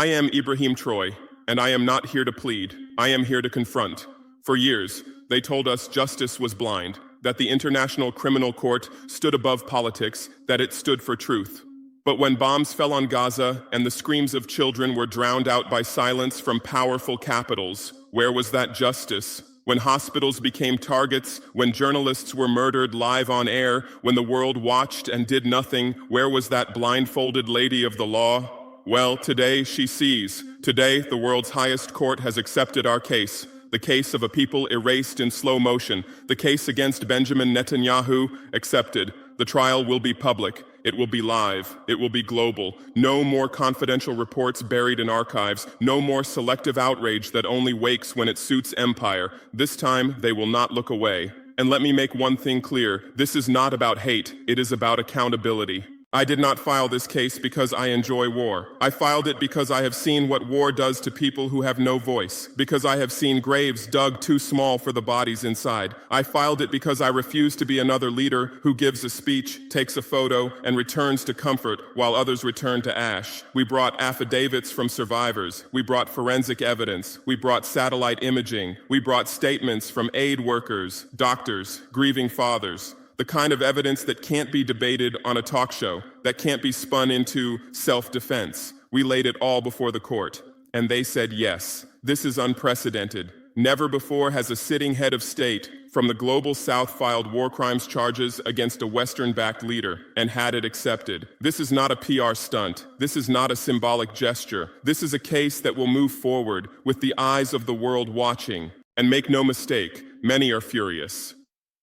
I am Ibrahim Troy, and I am not here to plead. I am here to confront. For years, they told us justice was blind, that the International Criminal Court stood above politics, that it stood for truth. But when bombs fell on Gaza and the screams of children were drowned out by silence from powerful capitals, where was that justice? When hospitals became targets, when journalists were murdered live on air, when the world watched and did nothing, where was that blindfolded lady of the law? Well, today she sees. Today, the world's highest court has accepted our case. The case of a people erased in slow motion. The case against Benjamin Netanyahu accepted. The trial will be public. It will be live. It will be global. No more confidential reports buried in archives. No more selective outrage that only wakes when it suits empire. This time, they will not look away. And let me make one thing clear. This is not about hate. It is about accountability. I did not file this case because I enjoy war. I filed it because I have seen what war does to people who have no voice, because I have seen graves dug too small for the bodies inside. I filed it because I refuse to be another leader who gives a speech, takes a photo, and returns to comfort while others return to ash. We brought affidavits from survivors. We brought forensic evidence. We brought satellite imaging. We brought statements from aid workers, doctors, grieving fathers. The kind of evidence that can't be debated on a talk show, that can't be spun into self-defense. We laid it all before the court, and they said yes. This is unprecedented. Never before has a sitting head of state from the global south filed war crimes charges against a Western-backed leader and had it accepted. This is not a PR stunt. This is not a symbolic gesture. This is a case that will move forward with the eyes of the world watching. And make no mistake, many are furious.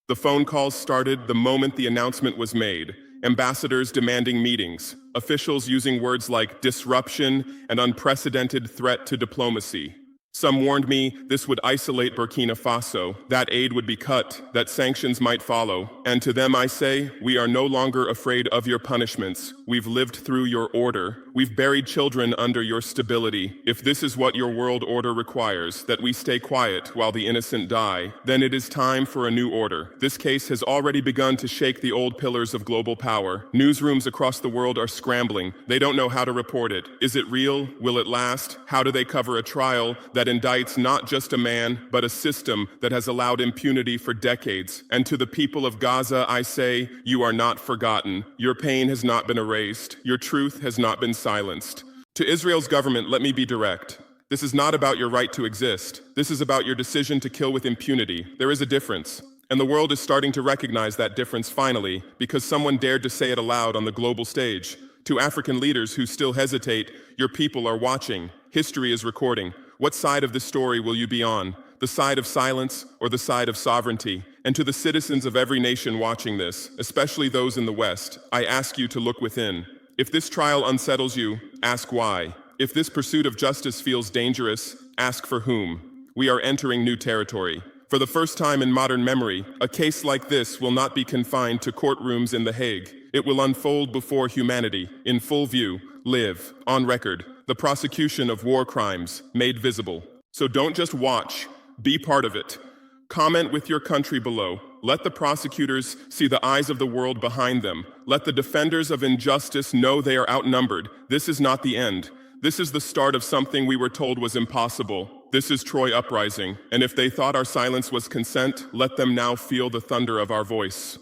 The phone calls started the moment the announcement was made. Ambassadors demanding meetings, officials using words like disruption and unprecedented threat to diplomacy. Some warned me this would isolate Burkina Faso, that aid would be cut, that sanctions might follow. And to them I say, we are no longer afraid of your punishments. We've lived through your order. We've buried children under your stability. If this is what your world order requires, that we stay quiet while the innocent die, then it is time for a new order. This case has already begun to shake the old pillars of global power. Newsrooms across the world are scrambling. They don't know how to report it. Is it real? Will it last? How do they cover a trial that indicts not just a man, but a system that has allowed impunity for decades? And to the people of Gaza, I say, you are not forgotten. Your pain has not been erased. Your truth has not been silenced. To Israel's government, let me be direct. This is not about your right to exist. This is about your decision to kill with impunity. There is a difference. And the world is starting to recognize that difference finally, because someone dared to say it aloud on the global stage. To African leaders who still hesitate, your people are watching. History is recording. What side of the story will you be on? The side of silence or the side of sovereignty? And to the citizens of every nation watching this, especially those in the West, I ask you to look within. If this trial unsettles you, ask why. If this pursuit of justice feels dangerous, ask for whom. We are entering new territory. For the first time in modern memory, a case like this will not be confined to courtrooms in The Hague. It will unfold before humanity, in full view, live, on record. The prosecution of war crimes made visible. So don't just watch, be part of it. Comment with your country below. Let the prosecutors see the eyes of the world behind them. Let the defenders of injustice know they are outnumbered. This is not the end. This is the start of something we were told was impossible. This is Troy Uprising, and if they thought our silence was consent, let them now feel the thunder of our voice.